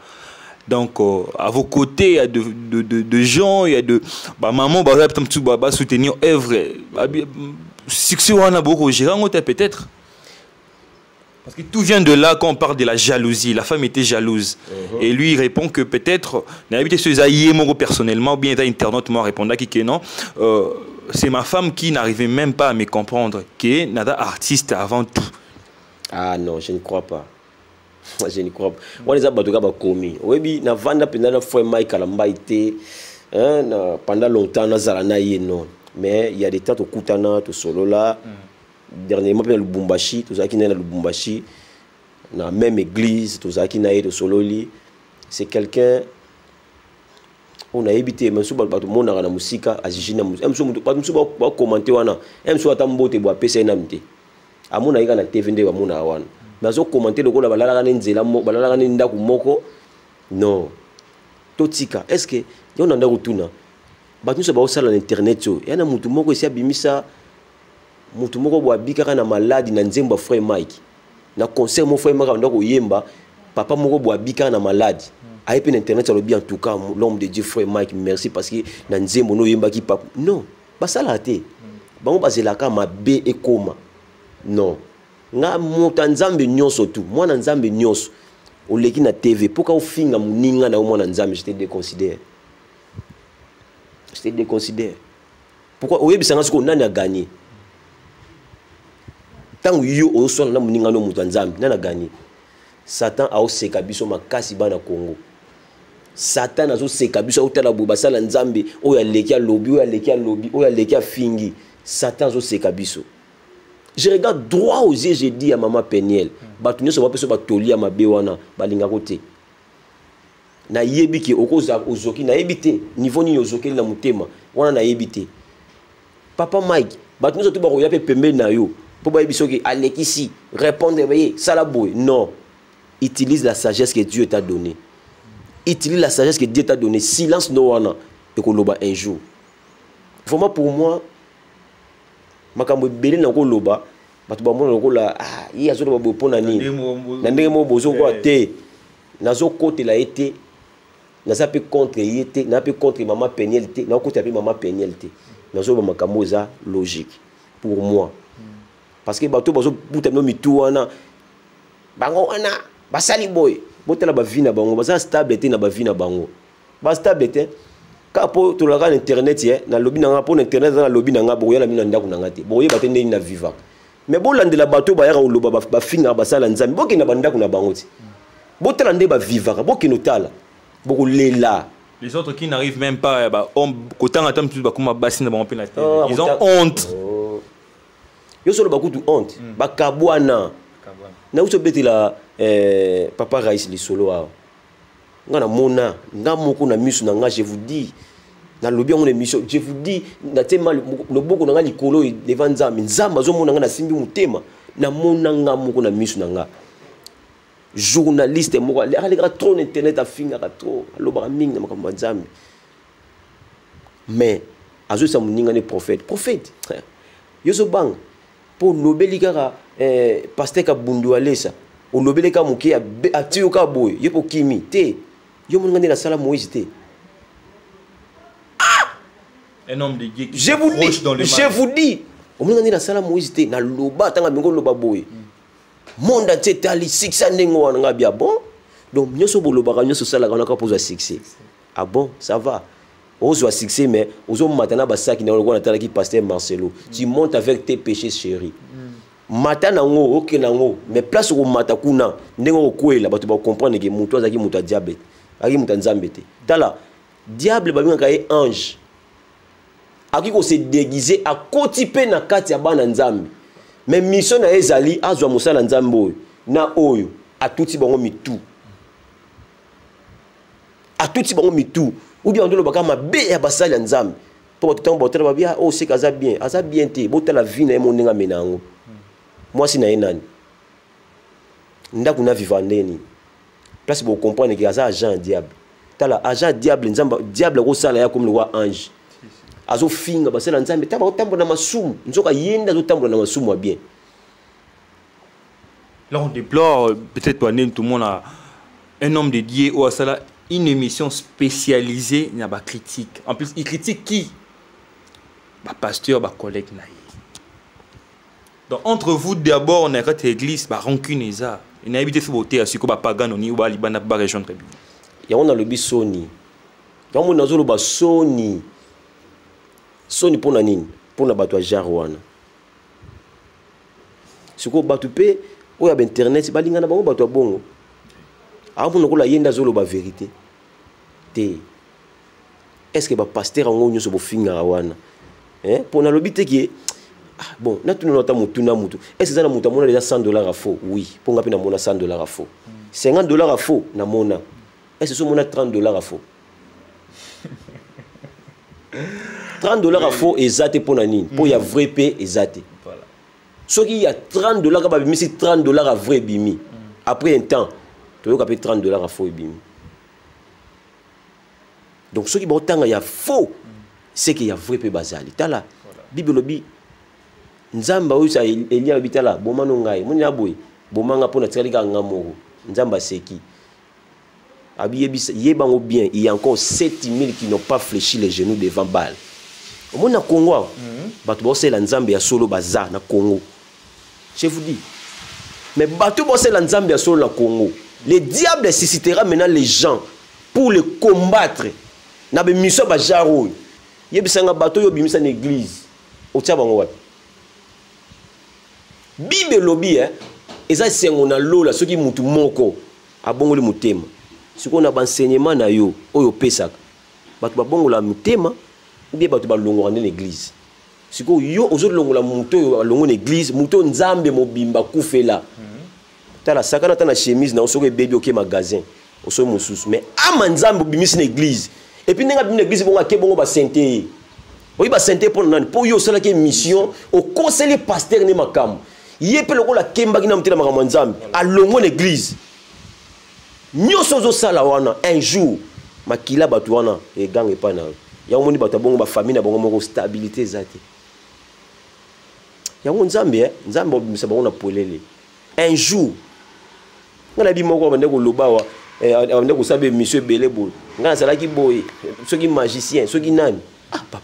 Donc à vos côtés il y a de gens, il y a de maman ba soutenir œuvre succès wana beaucoup gérant peut-être. Parce que tout vient de là quand on parle de la jalousie. La femme était jalouse. Et lui, il répond que peut-être, personnellement, ou bien internaute, moi, répondant que non, c'est ma femme qui n'arrivait même pas à me comprendre, que nada artiste avant tout. Ah non, je ne crois pas. Je ne crois pas. On les a battus commis. Oui, na vanda pendant fois Mike Alambaïté, pendant longtemps, na zalana non. Mais il y a des tas de Koutana, de solo là. Dernièrement, dans le Lubumbashi, tout ça qui est dans le Lubumbashi, dans la même église, tout ça qui est dans Sololi, c'est quelqu'un. On a évité, même si on a la musique, à Zigina, même si on a commenté, même si on a tamboté, on a PC namte. À mon avis, la TV n'est pas mon awan. Mais on a commenté le coup, on a nzela, on a ndaku moko. Non. Totika. Est-ce que on a retourné? Bah nous sommes sur l'internet. Il y a un mutu moko ici à Bimisa. Mutu moko bo abikaka na maladi na nzemba frère Mike na concert mon frère Mike ndako yemba papa moko bo abikaka na maladi ayepe na internet ça le bien en tout cas l'homme de Dieu frère Mike merci parce que na nzembo no yemba ki papa non basala te bango bazelaka mabe ekoma non nga muta nzambe nyonso tu mwana nzambe nyonso oleki na TV poka ofinga muninga na mwana nzambe je te déconsidère pourquoi oyebisanga siko nani a gagné. Tant que yo osola na muninga no mutu nzambe nana gagné. Satan a oseka biso makasi bana Congo. Satan a oseka biso otala bobasala nzambe oya lekia lobi oya lekia fingi. Satan a oseka biso. Je regarde droit aux yeux, j'ai dit à maman Peniel, batu nyoso bapeso batoli ya mabe wana balinga kote. Na yebi ki okoza ozoki na yebite niveau ni ozoki na mutema wana na yebite. Papa Mike, batu nyoso to ba koya pe pembe na yo. Pour que Alekisi répondre, non. Utilise la sagesse que Dieu t'a donnée. Utilise la sagesse que Dieu t'a donnée. Silence no wana et koloba un jour. Vraiment pour moi, makambo belé na koloba, batu ba mona kola ah, il y a zo ba bopona ni. Na ndenge mo bozo ko te. Nazo côté la été. Na ça peut contre yete, na peut contre maman pénalité, na côté maman pénalité. Nazo ba makambo za logique pour moi. Parce que bato bazo butano mitu wana bango wana basali boy botela ba vina bango basa stabilité na ba vina bango ba stabilité ka po to la internet ye na lobby na po internet na lobby na boya la mina ndako na ngate boye batende na viva mais bolandela bato ba yaka oloba ba finga basala nzambe boki na bandako na bango ti botela nde ba viva boki no tala boko lela. Les autres qui n'arrivent même pas bah on kotanga tam tu ba kuma basina ba pe na télé ils ont honte. Yo solo bakutu honte bakabwana na uso betela papa Raïs li solo a ngana mona ngamoko na misu na nga je vous dis na lobi on émission je vous dis na tema le boko na nga likolo devant nzambe nzamba zo mona nga na simbi mutema na mona ngamoko na misu na nga journaliste moko ale ka trop internet a finga ka trop aloba mingi na makambo nzambe mais azo sa muninga ne prophète yo so bang pour lobeli kaka pasteur ka bundu alesa o lobeli ka muki a tiyo ka boy yepo kimi te yo mon ngane la sala Moïse te un homme de Dieu qui je vous dis o mon ngane la sala Moïse te na loba tanga bingo loba boy monde entier tali 600 nengo wana ngabia bon donc nyoso boloba ka nyoso sala kana ka poser succès ah bon ça va Ozo a succès, mais Ozo matana basaki na on a qui pasteur Marcelo. Tu montes avec tes péchés chéris. Matana ngo ok nango, mais place au matakuna, nengo kwela ba tu vas comprendre que muto azaki muta diable. Aki muta nzambete. Tala diable ba binga ka ange. Aki ko se déguiser à kotipe na kati ya bana nzambe. Mais mission na ezali azwa musala nzambe na oyo atuti bango mitu. Atuti bango mitu. Ou bien on doit le ma bé ya basali nzambe pour tout temps botela babia oh c'est kaza bien te botela vie na mon nga menango moi si na enani ndakuna vivandeni place pour comprendre que kaza agent diable tala agent diable nzamba diable ko sala ya comme le roi ange azo finga basela nzambe taba otambo na masumu nzoka yenda zo tambo na masumu bien. Là on déplore peut-être toi tout le monde a un homme dédié au Asala une émission spécialisée dans la critique. En plus, il critique qui? Bah pasteur, bah collègue naïe. Donc entre vous d'abord on a quand église bah rancune ça. Il n'a habité sur beauté à Siko bah pagan on y ou bah libana bah région très bien. Ya on a le bisoni. Ya on a zolo bah soni. Soni pour nani? Pour na bato jarwana. Siko batu pe ou ya internet bah lingana bango bato bongo. Avant de la yenda zolo ba vérité. Est-ce que ba pasteur en nyo so bo finga wana? Pour na lobité qui bon, na tu nota mutu na mutu. Est-ce que ça na mutu mona déjà $100 à faux? Oui, pour ngapi na mona $100 à faux. $50 à faux na mona. Est-ce que so mona $30 à faux? $30 à faux exact pour nani? Pour ya vrai paix exact. Voilà. Ce qui y a $30 ka ba bimi si $30 à vrai bimi. Après un temps tu as payé $30 à faux et bim. Donc ceux qui ont il y a faux, c'est qu'il y a vrai peu bazali. Tala, Bible lobi, Nzamba ou ça Elia bitala, bomano ngai, mon yaboy, bomanga pour notre liga ngamoro, Nzamba seki. Abi yebango bien, il y a encore 7000 qui n'ont pas fléchi les genoux devant Baal. Au monde na Congo, batu bosse la Nzamba ya solo bazar na Congo. Je vous dis. Mais batu bosse la Nzamba ya solo na Congo. Le diable suscitera maintenant les gens pour le combattre. Na be miso ba jaro. Yebisanga bato yo bimisa na église. Otia bango wapi? Bible lobi eza sengo na lola soki mutu moko abongoli mutema. Siko na enseignement na yo oyo pesaka. Bato ba bongola mutema ou bien bato ba longola na l'église. Siko yo ozo longola muto yo longo na église, muto nzambe mobimba kufela. Tala sakana tana chemise na osoko bébé ok magasin osoko mususu mais amanzambo bimisi na église et puis nenga bimina église bonga ke bongo ba sainté oyi ba sainté pour nani pour yo sala ke mission au conseiller pasteur ne makam yepe lokola kemba kina mutela makam nzambe alongo na église nyoso zo sala wana un jour makila batu wana e gange pa na ya omoni batu bongo ba famille na bongo moko stabilité zate ya nzambe nzambe bimisa bongo na polele un jour ngana bi moko bande ko lobawa bande ko sabe monsieur belebo ngana sala ki boy soki magicien soki nani papa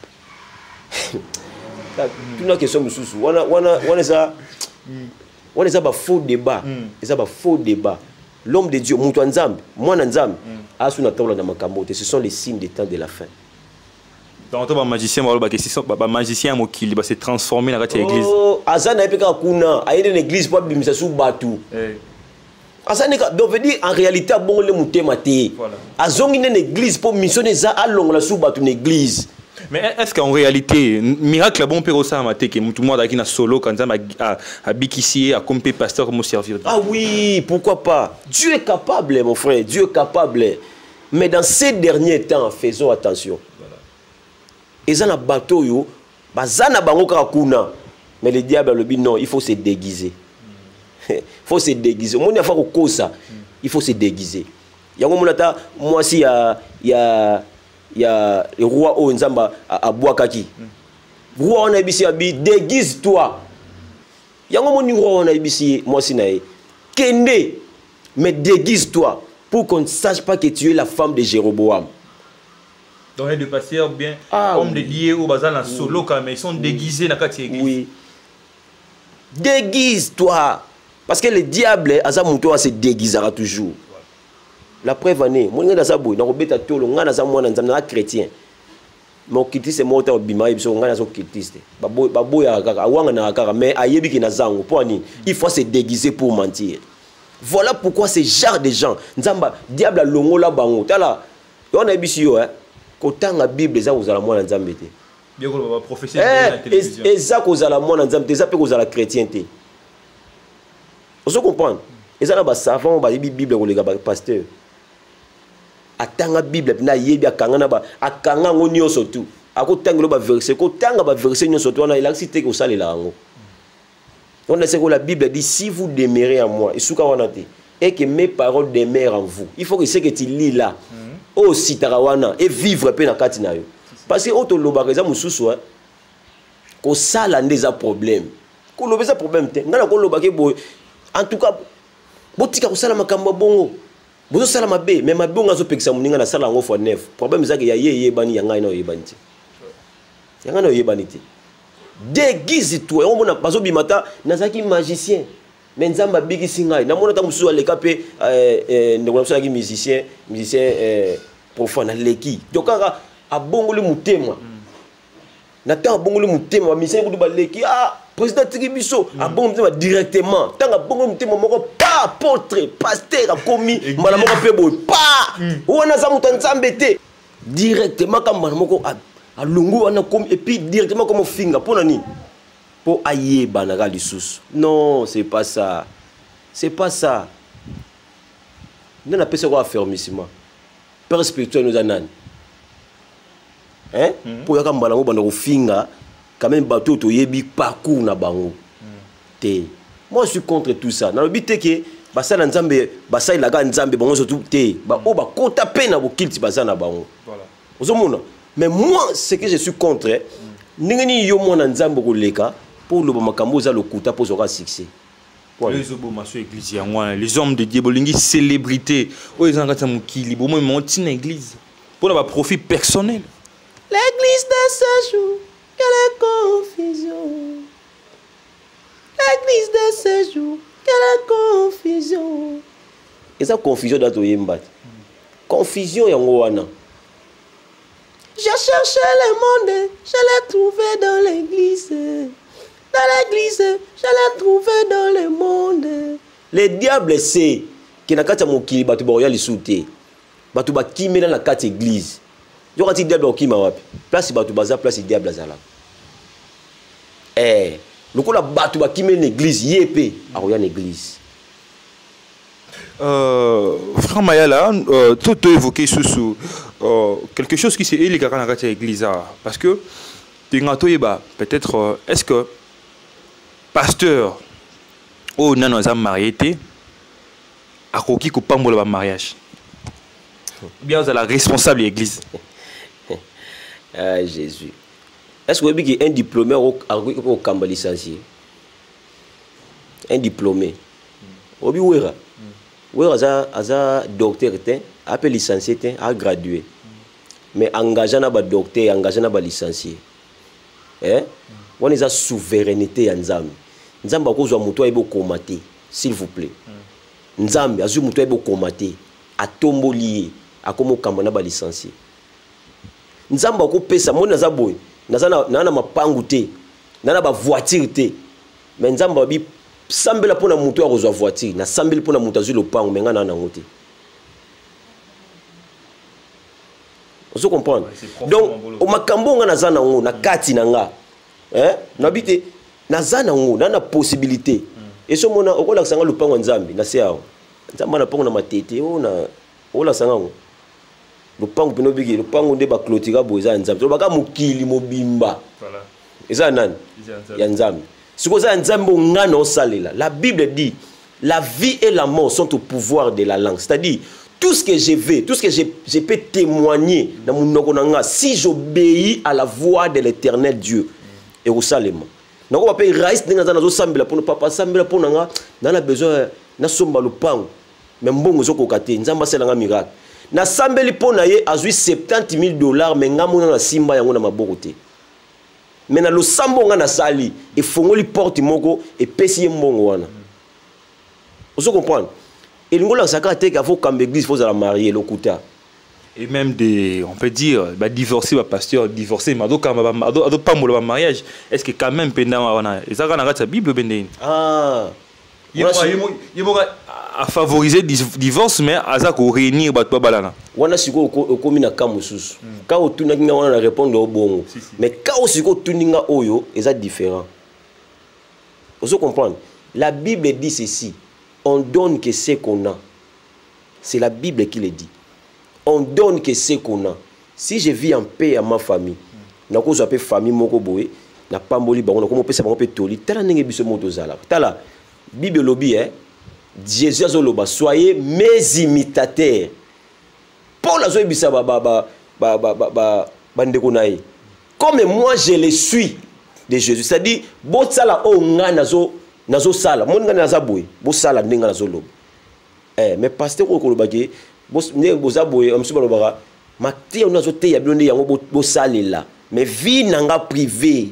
tuna question mususu wana ça ba faux débat ça ba faux débat l'homme de Dieu mutu nzambe mwana nzambe asuna tawla na makambo ce sont les signes des temps de la fin. Donc toi magicien ba magicien mokili ba se transformer na kati ya église. Oh azana epeka kuna ayende na église pour bimisa su batu. Donc veut dire en réalité bon le mutema te. Azongi na église pour missionner za alongola su batu na église. Mais est-ce qu'en réalité miracle bon peut ça maté que tout le monde qui na solo quand ça a bikisi a compé pasteur comment servir. Ah oui, pourquoi pas? Dieu est capable mon frère, Dieu est capable. Mais dans ces derniers temps, faisons attention. Et ça na bateau yo, bazana bango kakuna. Mais le diable le dit non, il faut se déguiser. Il faut se déguiser. Mon il faut ko ça. Il faut se déguiser. Yango monata moi si il y a le roi o nzamba a boakaki. Roi on a bisi abi déguise-toi. Yango moni roi on a bisi moi si nae. Kende mais déguise-toi pour qu'on ne sache pas que tu es la femme de Jéroboam. Donc de passer bien homme de lié au bazar na solo mais ils sont déguisés dans la église. Oui. Déguise-toi. Parce que le diable, Azamuto se déguisera toujours. La preuve année, mon gars Azaboui, dans Robeta Tolo, on a un chrétien. Mon kitiste c'est mort au bima, il on a un kitiste. Babo ya kaka, awanga na kaka, mais ayebi ki na zango. Pour ani, il faut se déguiser pour mentir. Voilà pourquoi ces genre de gens, Nzamba, diable longo la bango. Tala, on a bisi yo Kotan la Bible, ça vous allez moi Nzambe te. Bien qu'on va prophétiser la télévision. Et ça vous allez moi Nzambe, ça peut vous allez chrétienté. Vous comprenez? Et ça là savant ba Bible ko les gars pasteur. Atanga Bible na yebi akanga na ba akanga ngonyo surtout. akotanga ba verset ko tanga ba verset nyonso to na ilaxité ko salela yango. On sait que la Bible dit si vous demeurez en moi et que mes paroles demeurent en vous. Il faut que ce que tu lis là aussi tarawana et vivre pe na kati na yo. Parce que auto lobareza mususu ko sala ndeza problème. Ko lobeza problème te. Ngana ko lobake boy. En tout cas botika ko sala makambo bongo. Bozo sala mabe mais mabe ngazo pekisa muninga na sala ngo fois 9. Problème zake ya ye bani yanga na yebani te. Yanga na yebani te. Déguise-toi. On mona bazo bimata nazaki magicien. Mais nzamba bigi singai. Na mona ta musu aleka pe ndeko na ki musicien profane leki. Dokaka abongoli mutema. Na ta abongoli mutema musicien ko baleki président Tribiso abongoli mutema directement. Tanga abongoli mutema moko pa apôtre pasteur akomi mala moko pe boy pa. Wana za mutanzambe te. Directement comme mala moko alungu wana comme et puis directement comme finga pour nani pour aïe banaga lisusu. Non, c'est pas ça. C'est pas ça. Nous n'a pas ce qu'on affermissement. Père spirituel nous anan. Hein? Pour yaka mbalango banago finga quand même bateau to yebi parcours na bango. Té. Moi je suis contre tout ça. Dans le but que basa na nzambe basa ilaga nzambe bango surtout té. Ba o ba kota pe na bo kilti basa na bango. Voilà. Ozomona. Mais moi, ce que je suis contre, n'engagez yo mon nzambo koleka pour le makambo za lokuta pour aura succès. Les hommes de Dieu, bolingi célébrité. Oh ils engagent mukili, bon moi monter na église pour avoir profit personnel. L'église de ce jour, quelle confusion. L'église de ce jour, quelle confusion. Et ça confusion dans to yemba. Confusion yango wana. Je cherchais le monde, je l'ai trouvé dans l'église. Dans l'église, je l'ai trouvé dans le monde. Le diable sait que na kati mokili batu ba royal souté. Batu ba kimela na kati église. Yo kati diable okima wapi? Place batu baza place diable azala. Lokola batu ba kimela l'église yépé a royal église. Frère Mayala, tout évoqué sous quelque chose qui s'est élié à l'église. Parce que, peut-être, est-ce que pasteur ou non, nous avons marié, a qui pas le mariage? Bien, vous êtes la responsable de l'église. Ah, Jésus. Est-ce que vous avez un diplômé au Kamba licencié? Un diplômé. Vous avez oui, aza docteur a licencié a gradué. Mais engagé na ba docteur, engagé na ba licencié. On a souveraineté en Nzambe. Nzambe ko zwa muto ebo komaté, s'il vous plaît. Nzambe azu muto ebo komaté, atomboli akomo kamba na ba licencié. Nzambe ko pesa mona za boy, na mapangu te, na ba voiture te. Mais Nzambe bi sambela pona muto ya kozwa voiture na sambela pona muto azwi lopango menga na nango te. Vous comprenez? Donc au makambo nga naza nango na kati na nga na bité naza nango na possibilité et so mona okola sanga lopango nzambe na se awo nzamba na pango na matete na ola sanga ngo lopango peno bigi lopango nde ba clôture boza nzambe to baka mukili mobimba. Voilà. Eza nani? Ya nzambe. La Bible dit la vie et la mort sont au pouvoir de la langue. C'est-à-dire, tout ce que je veux, tout ce que je peux témoigner dans mon nogonanga, si j'obéis à la voix de l'éternel Dieu, et au Salem. Donc, on va payer raïs dans sambela pour ne pas sambela pour nanga, dans la besoin, na somba le pan, même bon zo kokate, nzamba c'est un miracle. Na sambeli pour naye a joué $70,000, mais ngamona na simba yango na maborote. Mais na lo sambo nga na sali et fongoli porte moko et pesi mbongo wana. Vous comprenez? Et l'ingola saka te ka faut kambe église faut la marier lokuta. Et même des on peut dire bah divorcer ba pasteur divorcer mais ado pas mo mariage est-ce que quand même pendant wana ezaka na kati Bible bende. Ah. Il a favorisé divorce mais aza ko réunir bato babalana. Wana siko okomi na kamususu. Ka otuna kinga wana na répondre au bongo. Mais ka osiko tuninga oyo eza différent. Vous comprenez? La Bible dit ceci. On donne que ce qu'on a. C'est la Bible qui le dit. On donne que ce qu'on a. Si je vis en paix à ma famille, na ko zape famille moko boye na pamboli bango na ko pesa bango pe toli tala ndenge biso moto zala tala Bible lobi Jésus azoloba soyez mes imitateurs Paul azoyebisa bandeko na ye comme moi je le suis de Jésus c'est-à-dire bosala o nga nazo sala mon nga naza boye bosala ndenge nazo loba mais pasteur ko koloba ke ne boza boye amsu balobaka matie on nazo te ya bilonde yango bosalela mais vie nanga privée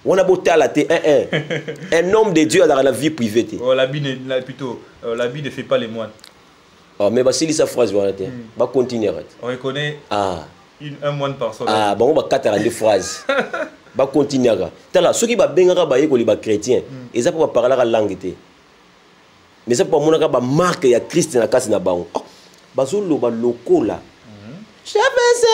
on a botala te un homme de Dieu a la vie privée te plutôt l'habit ne fait pas les moines. Ah mais c'est sa phrase voilà te va continuer. On reconnaît un moine par semaine. Bon on va 42 phrases. Va continuer. Tala ceux qui va bengaka ba yeko li ba chrétien et ça pas parler la langue te. Mais ça pas monaka ba marque ya Christ na kasi na bango. Bazolo ba lokola. Je vais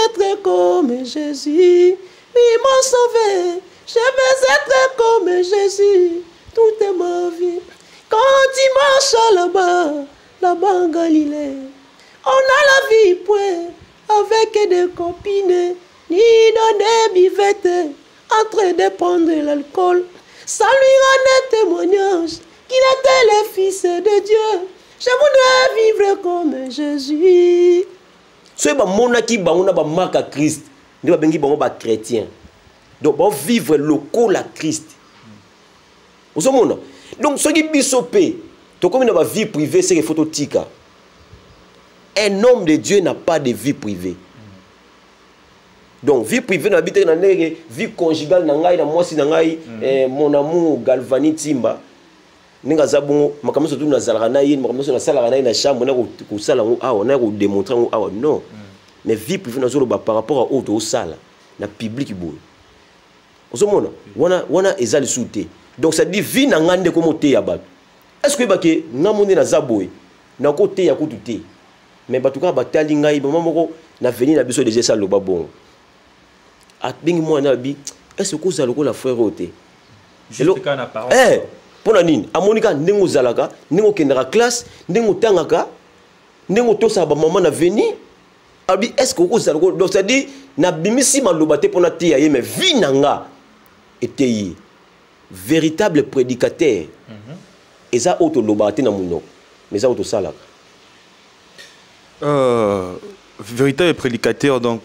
être comme Jésus, il m'a sauvé. Je vais être comme Jésus toute ma vie. Quand tu marches là-bas en Galilée, on a la vie point avec des copines, ni dans des bivettes, en train de prendre l'alcool. Ça lui rend un témoignage qu'il était le Fils de Dieu. Je voudrais vivre comme Jésus. Ce ba monaki ba on a ba marque à Christ, ne ba bengi ba chrétien. Donc on vivre local à Christ. Vous savez donc ce qui bisopé, to comme une vie privée c'est que phototika. Un homme de Dieu n'a pas de vie privée. Donc vie privée na bité na ndenge vie conjugale na ngai na mwasi na ngai mon amour Galvani Timba. Ninga zabongo makambo surtout na zalaka na yini makambo na salaka na na chambre na ko sala ngo awa na ko démontrer ngo awa non. Mais vie privée na zolo ba par rapport à autre au sala na public boy. Osomona wana ezali souté. Donc ça dit vie na ngande ko moté ya ba. Est-ce que ba ke ngamonde na zaboy na ko té ya ko tuté. Mais batuka batali ngai ba moko na venir na biso déjà ça lo ba bon. Atbingi moi na bi est-ce que ça lo la frère oté. Juste quand na parole. Pona nini amonika ndenge ozalaka ndenge okendaka classe ndenge otangaka ndenge otosa ba maman na venir abi est-ce que ozala donc ça dit na bimisi maloba te pona tia ye mais vie nanga était véritable prédicateur et ça auto loba te na muno mais ça auto salaka véritable prédicateur donc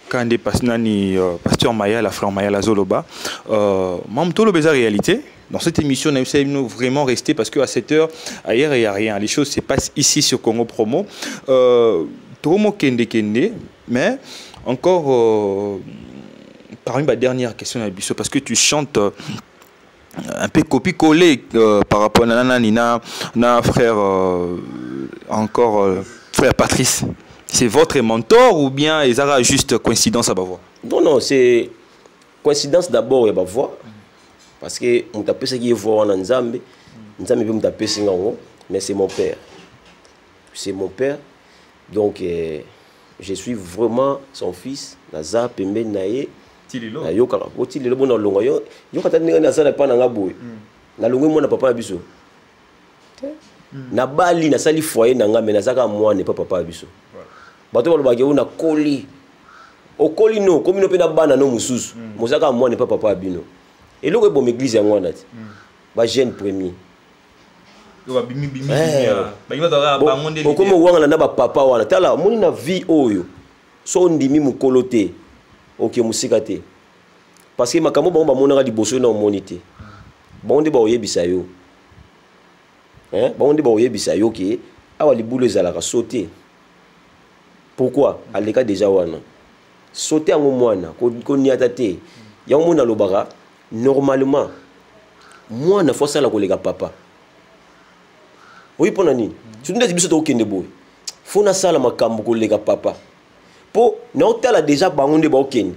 quand des pasteur Maya la frère Maya la Zoloba mam tolo beza réalité. Dans cette émission, nous vraiment rester parce qu'à 7 heures, ailleurs, il n'y a rien. Les choses se passent ici sur Congo Promo. Tomo Kende Kende, mais encore, parmi ma dernière question, parce que tu chantes un peu copie-collé par rapport à Nina, frère, encore frère Patrice. C'est votre mentor ou bien il y a juste coïncidence à Bavois? Non, c'est coïncidence d'abord à Bavois. Parce que on t'a ce qui est voir en Nzambe, Nzambe peut me taper mais c'est mon père. C'est mon père. Donc je suis vraiment son fils. Naza Pembe Naye. Tililo. Na yoka ko tililo bona longo yo. Yo kata ninga na sala pa na ngabo. Na longo mo na papa biso. Na bali na sali foyer na ngame na zaka moi ne papa biso. Bato ba ke una koli. O koli no, comme no pe na bana no mususu. Mo zaka moi ne papa bino. Et là, bon église en Wanat, bah jeune premier. Comme on a un papa wana, tala, mon na vie oyo, so ndimi mukolote, ok musikate. Parce que makamo ba mon na di bosso na monité. Bon de ba oyebisa yo. Bon de ba oyebisa yo ki awa li boule zalaka sauter. Pourquoi? Aleka déjà wana. Sauter en mwana, ko niata te. Ya mona lobara. Normalement, moi, je suis là papa. Oui, pour nani. Si tu dis que tu es là, il faut que tu sois là papa. Pour nous, tu as déjà bangoné baoken.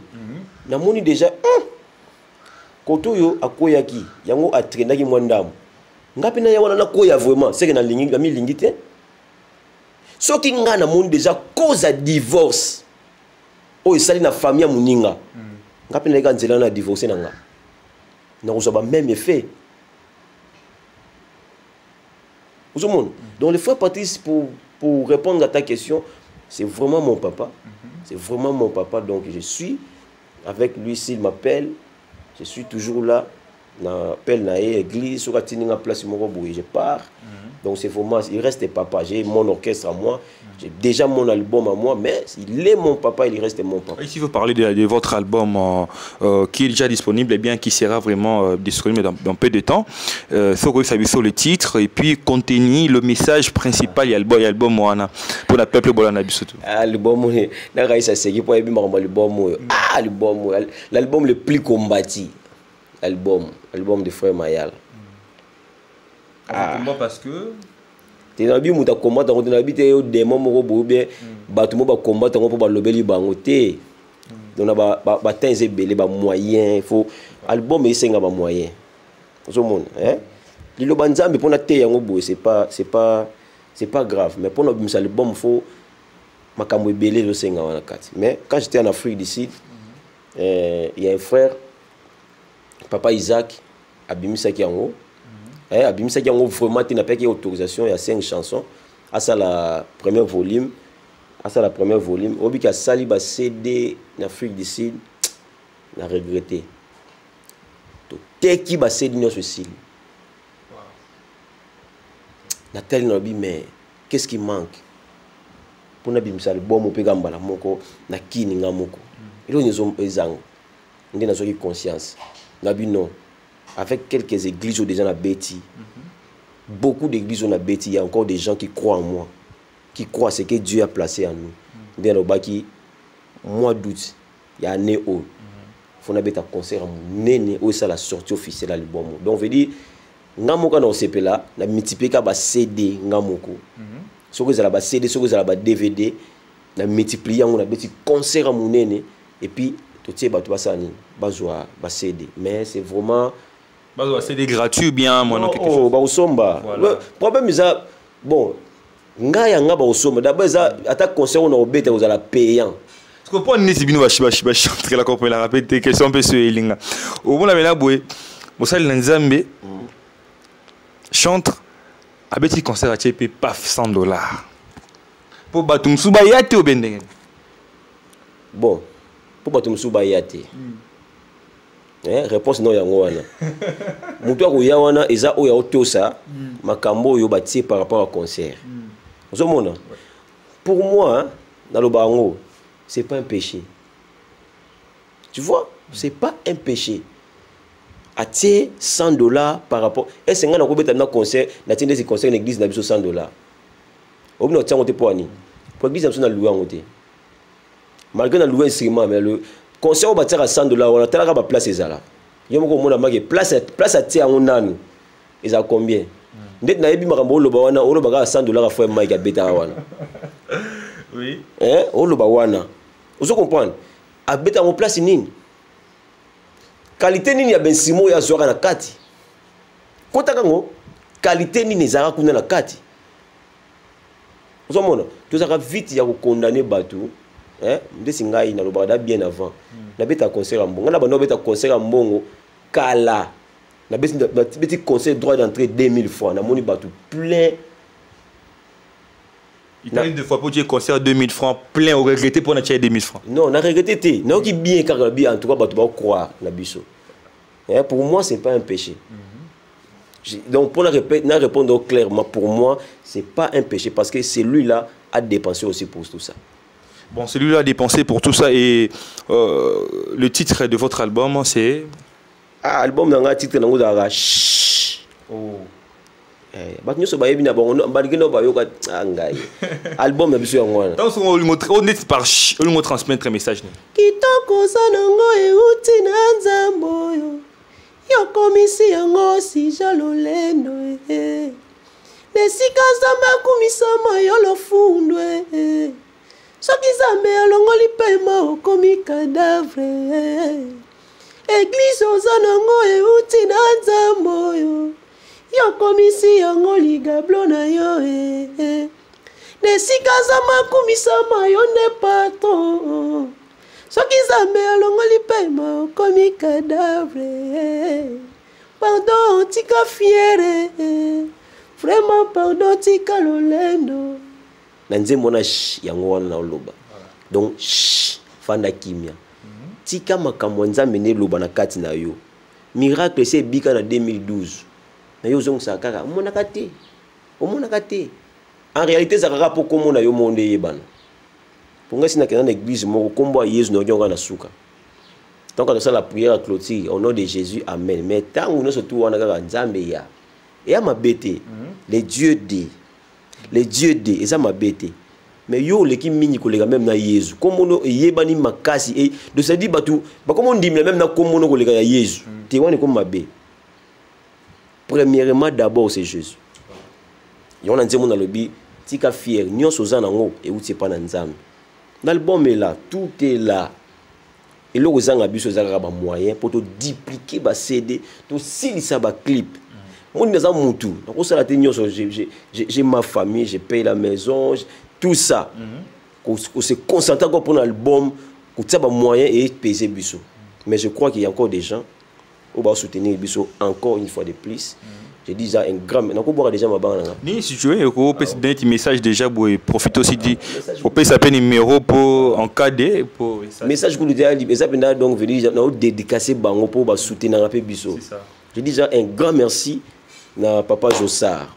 Na moni déjà koto yo akoyaki yango atrendaki mwandam. Ngapi na yawana na koya vraiment, c'est que na lingi mi lingite. Soki nga na moni déjà cause à divorce. Oh, sali na famille muninga. Ngapi na ga nzela na divorcer na nga. Nous avons même effet. Donc, le frère Patrice, pour répondre à ta question, c'est vraiment mon papa. C'est vraiment mon papa. Donc, je suis avec lui s'il m'appelle, je suis toujours là. N'appelle na église, sur la place je pars. Donc c'est vraiment, il reste papa. J'ai mon orchestre à moi, j'ai déjà mon album à moi, mais il est mon papa, il reste mon papa. Et si vous parlez de votre album qui est déjà disponible, et bien qui sera vraiment disponible dans peu de temps, sur le titre et puis contenir le message principal de l'album pour le peuple bolana bisoto. L'album, l'album le plus combattu. Album de Frère Mayal. Comment parce que tu as vu que combat dans le des démons moko bien batumo ba combattre pour ba lobeli bango te. Donc ba tenze belé ba moyen, il faut album et senga ba moyen. Zo monde, hein? Lilo banzambe pour na te yango boy, c'est pas grave, mais pour notre album faut makambo belé lo senga wana kati. Mais quand j'étais en Afrique du Sud, il y a un frère Papa Isaac Abimisa Kiango. Abimisa Kiango vraiment il n'a pas autorisation, il y a 5 chansons. À ça la première volume. Obi ka sali ba CD en Afrique du Sud, n'a regretté. To te ki ba CD non ceci. Nathalie Nabi mais qu'est-ce qui manque? Pour Abimisa le bon pe gambala moko na kini ngamoko. Ilo nyezo ezango. Ndi na soki conscience. Nabi non. Avec quelques églises où des gens ont bêti. Beaucoup d'églises ont bêti. Il y a encore des gens qui croient en moi. Qui croient ce que Dieu a placé en nous. Bien au baki, mois d'août, il y a un né haut. Il faut un concert à mon né où c'est la sortie officielle de l'album. Donc, on veut dire, Namoka dans ce pays-là, on a multiplié par CD, Namoko. Ce que c'est la CD, ce que c'est la DVD, on a multiplié, on a un concert à mon né. Et puis, tout ça, bah CD. Mais c'est vraiment. CD gratuit ou bien moi non quelque chose. Bah Osomba. Le problème est ça. Bon, ngaya ngaba Osomba. D'abord ça, attaque concert on a obété aux la payant. Parce que pour nous c'est bien va chanter la compagnie la rapide des questions un peu sur Elinga. Au moment là boy, Mosali Nzambe chante à petit concert à TP paf $100. Pour batum suba yate au bendeng. Bon. Pour batum suba yate. Réponse non yango wana. Mutu akoya wana eza oya otosa makambo yo batie par rapport au concert. Ozomona. Pour moi, dans le bango, c'est pas un péché. Tu vois, c'est pas un péché. Atie $100 par rapport. Et c'est ngana ko beta na concert, na tinde ce concert l'église na biso $100. Obino tiango te poani. Pour l'église na louer ngote. Malgré na louer instrument mais le concert au bâtir à $100, on a tellement de place ezala. Yomoko mona magi place à tia on nani. Ils a combien? Ndet na yebi makambo lo ba wana, o lo ba ka $100 fois magi beta wana. Oui. O lo ba wana. Vous comprenez? A beta en place nini? Qualité nini ya Ben Simon ya zoka na kati. Kota kango qualité nini ezaka kuna na kati. Vous comprenez? Tout ça vite ya ko condamner batu. Ndesingai na lobada bien avant. Na beta concert à mbongo. Na bano beta concert à mbongo kala. Na beti concert droit d'entrée 2000 francs. Na moni batu plein. Il t'arrive deux fois pour dire concert 2000 francs plein au regretté pour na 2000 francs. Non, na regretté té. Na qui bien car bien en tout cas batu ba croire na biso. Pour moi c'est pas un péché. Donc pour répondre clairement pour moi c'est pas un péché parce que celui-là a dépensé aussi pour tout ça. Bon, celui-là a dépensé pour tout ça et le titre de votre album c'est album dans titre nango da Shh. Oh. Ba nyoso ba yebi na bango ba ngeno ba yoka ngai. Album na biso yango wana. Donc on lui montre on est par on lui transmettre un message. Kitoko sanango e uti na nzambo yo. Yo komisi yango si jalolendo e. Nesika zamba kumisama yo lo fundwe. Soki Nzambe alongoli pema okomi cadavre. Église oza nango euti na Nzambo oyo. Yo komisi yango ligablo na yo Nesika zamba kumisama yo ne patron. Soki Nzambe alongoli pema okomi cadavre. Pardon tika fiere. Vraiment pardon tika lolendo. Nanze mona yango wana na oloba. Donc fanda kimia. tika makambo nzambe ne loba na kati na yo miracle c'est bika na 2012 na yo zong sa kaka omonaka te en réalité ça kaka po komona yo monde yebana pour nga sina kena na église moko kombo ya Yesu no jonga na suka donc on a la prière à clôture au nom de Jésus amen mais tant on a surtout wana kaka nzambe ya et ma bête les dieux de et ça ma bête mais yo le ki mini kolega même na Yesu komono yebani makasi et de se dit batu ba comme on dit même na komono kolega ya Yesu te wana comme mabe premièrement d'abord c'est Jésus yon a dit mon lobby tika fier nyonso za nango et outi pa na nzambe l'album est là tout est là et le ozanga biso zaka ba moyen pour te dupliquer ba CD to silisa ba clip mon neza mutu na sala te nyonso j'ai ma famille je paye la maison tout ça qu'on se concentre encore pour l'album qu'on tient ba moyen et peser biso mais je crois qu'il y a encore des gens qui vont soutenir biso encore une fois de plus. Je dis ça un grand maintenant qu'on boira déjà ma banque ni si tu veux qu'on peut donner un message déjà pour profiter aussi dit on peut s'appeler numéro pour en cas de pour message pour le dire ça pendant donc veut dire on dédicacer bango pour ba soutenir un peu biso. Je dis déjà un grand merci na papa Jossard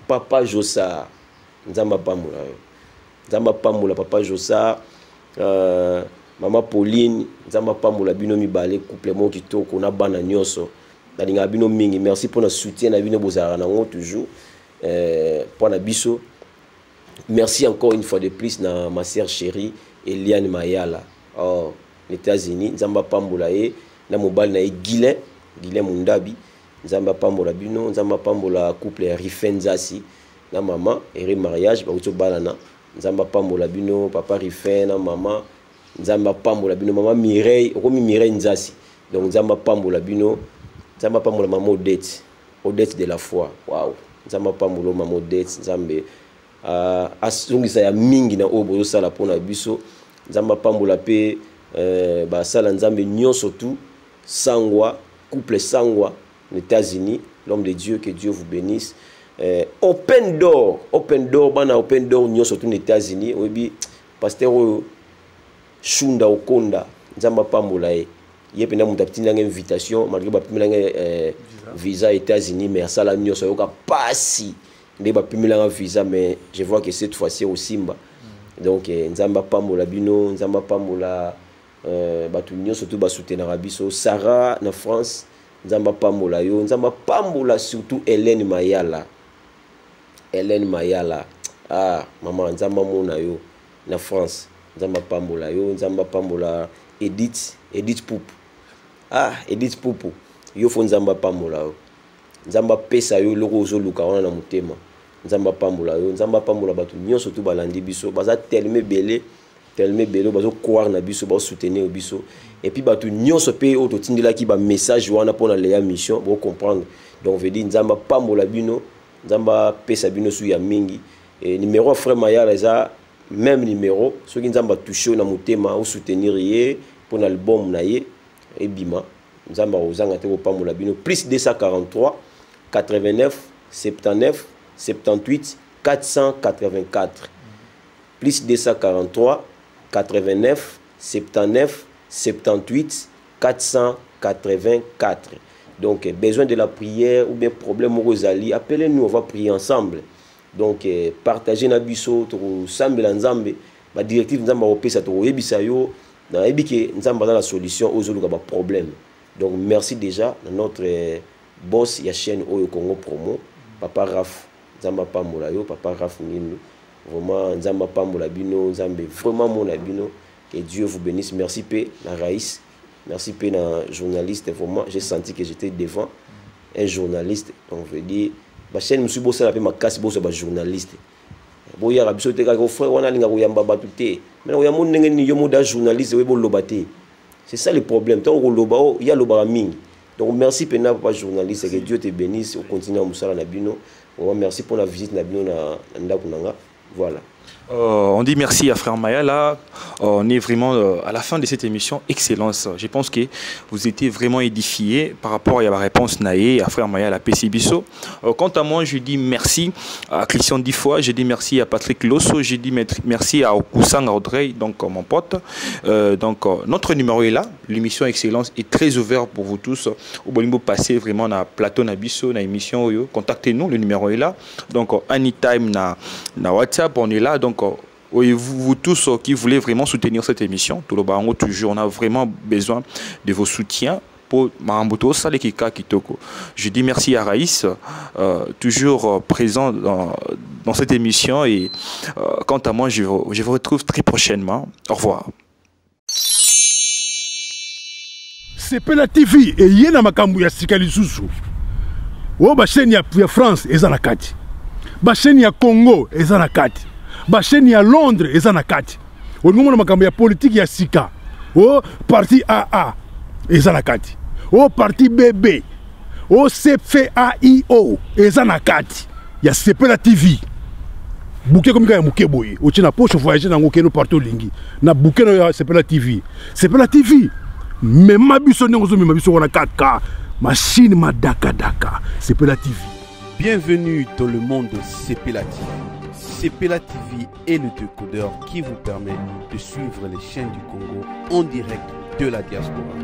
nzamba pamula papa Jossard maman Pauline nzamba pamula bino mibale couple mo kitoko na bana nyonso dalinga bino mingi merci pour notre soutien na bino bozara nango toujours pour na biso merci encore une fois de plus na ma sœur chérie Eliane Mayala aux États-Unis nzamba pambola e na mobile na Guilin Mundabi nzamba pambola bino nzamba pambola couple Rifenzasi na maman et mariage ba uto balana nzamba pambola bino papa Rifen na maman nzamba pambola bino maman Mireille okomi Mireille Nzasi donc nzamba pambola bino nzamba pambola maman Odette de la foi waouh nzamba pambola maman Odette nzambe asungisa ya mingi na obo sala pona biso nzamba pambola pe ba sala nzambe nyonso tout sangwa couple sangwa aux États-Unis l'homme de Dieu que Dieu vous bénisse open door bana open door nyonso tout aux États-Unis obi pasteur Shunda Okonda nzamba pambola ye pena mutaptina une invitation malgré ba pimela visa États-Unis mais ça la nyonso yoka pasi ndé ba pimela visa mais je vois que cette fois-ci au Simba donc nzamba pambola bino nzamba pambola batu nyonso tout ba soutenir biso Sarah na France nzamba pambola yo nzamba pambola surtout Hélène Mayala ah maman nzamba mona yo na France nzamba pambola yo nzamba pambola Edith Poupe ah Edith Poupe yo fo nzamba pambola yo nzamba pesa yo loko zo luka wana na mutema nzamba pambola yo nzamba pambola batu nyonso tout balandi biso baza tellement belé bazo croire na biso ba soutenir biso et puis batu nyonso pe auto tindela ki ba message wana pona leya mission pour comprendre donc veut dire nzamba pambola bino nzamba pesa bino su ya mingi et numéro frère Mayala eza même numéro ceux qui nzamba toucher na mutema ou soutenir yé pour l'album na yé et bima nzamba ozanga te ko pambola bino plus 243 89 79 78 484 plus 243 89 79 78 484 donc besoin de la prière ou bien problème Rosali appelez-nous on va prier ensemble donc partagez na biso to sambela nzambe ba directive nzamba opesa to yebisa yo na ebike nzamba dans la solution aux autres ba problème donc merci déjà notre boss ya chaîne Oyo Congo Promo papa Raf nzamba pambola yo papa Raf Ngindu vraiment nzamba pambola bino nzambe vraiment mon abino que Dieu vous bénisse merci P la Raïs merci P na journaliste vraiment j'ai senti que j'étais devant un journaliste donc veut dire ba chaîne musu bosa la pe makasi bosa ba journaliste boya rabiso te ka ko frère wana linga ko yamba batu te mais ya mon ndenge ni yo moda journaliste we bo lobate c'est ça le problème tant ko loba o ya loba mingi donc merci P na papa journaliste que Dieu te bénisse au continent musala na bino vraiment merci pour la visite na bino na ndaku nanga voilà On dit merci à Frère Maya. Là, on est vraiment à la fin de cette émission. Excellence. Je pense que vous étiez vraiment édifiés par rapport à la réponse Naé, à Frère Maya, à la PC Bisso. Quant à moi, je dis merci à Christian Difoy, je dis merci à Patrick Losso, je dis merci à Okusang Audrey, donc mon pote. Notre numéro est là. L'émission Excellence est très ouverte pour vous tous. Au Bolimbo passé vraiment na plateau na Bisso, na émission. Contactez-nous, le numéro est là. Donc, anytime na WhatsApp, on est là. Donc, vous tous qui voulez vraiment soutenir cette émission, tout le barango toujours, on a vraiment besoin de vos soutiens pour Maramboto Salekika Kitoko. Je dis merci à Raïs, toujours présent dans cette émission. Et quant à moi, je vous retrouve très prochainement. Au revoir. Sepela TV et yena makambu ya sikali susu. O ba chaîne ya France eza na kati. Ba chaîne ya Congo eza na kati. Ba chaîne ya Londres eza na kati. O ngomona makambu ya politique ya sika. O parti AA eza na kati. O parti BB. O CFAIO eza na kati. Ya Sepela TV. Bouquet comme ya muke boye. O tina poche voyager na ngokeno partout lingi. Na bouquet ya Sepela TV. Sepela TV. Mais ma biso n'engozo mais ma biso on a 4K machine ma daka Sepela TV. Bienvenue dans le monde de Sepela TV. Sepela TV est le décodeur qui vous permet de suivre les chaînes du Congo en direct de la diaspora.